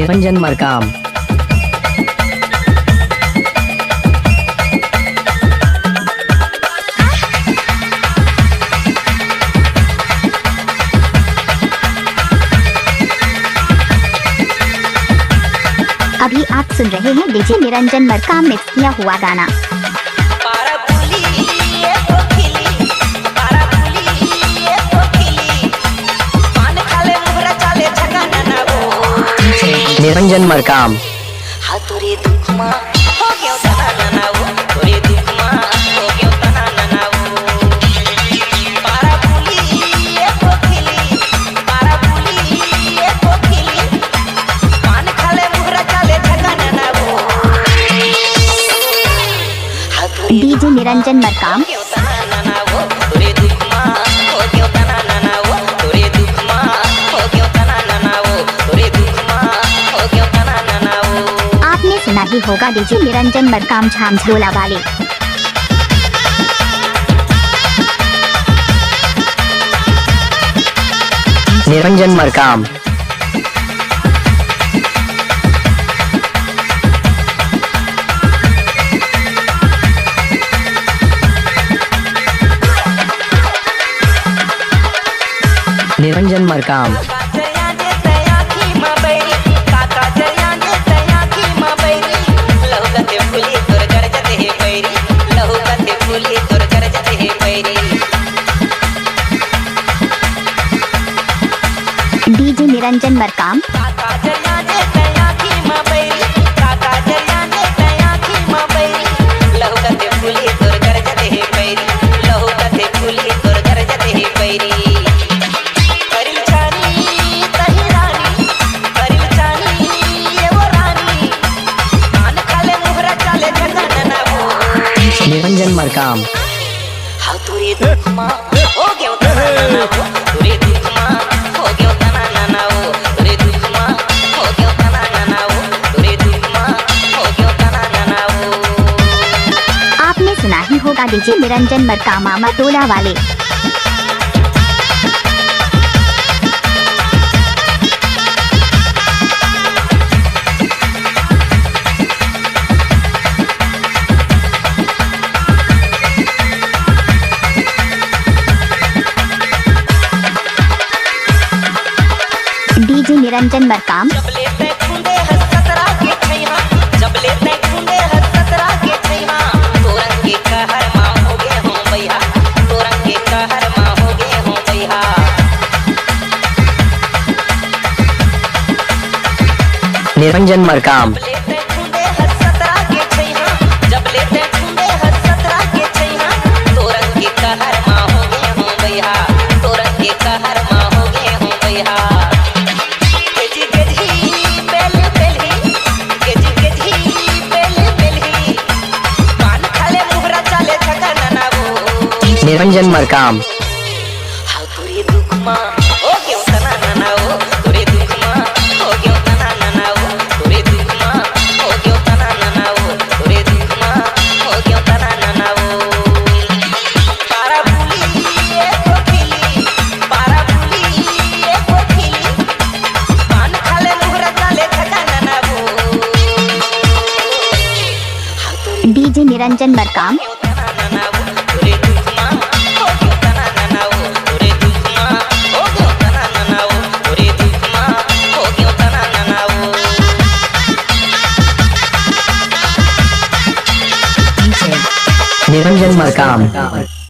निरंजन मरकाम। अभी आप सुन रहे हैं डीजे निरंजन मरकाम मिक्स किया हुआ गाना। निरंजन मरकाम। डीजे निरंजन मरकाम। आपने सुना ही होगा डीजे निरंजन मरकाम झामझोला वाले। निरंजन मरकाम। निरंजन मरकाम। डीजे निरंजन मरकाम। निरंजन मरकाम। आपने सुना ही होगा डीजे निरंजन मरकाम मामा टोला वाले। डीजे निरंजन मरकाम। निरंजन मरकाम। निरंजन मरकाम। डीजे निरंजन मरकाम। निरंजन मरकाम।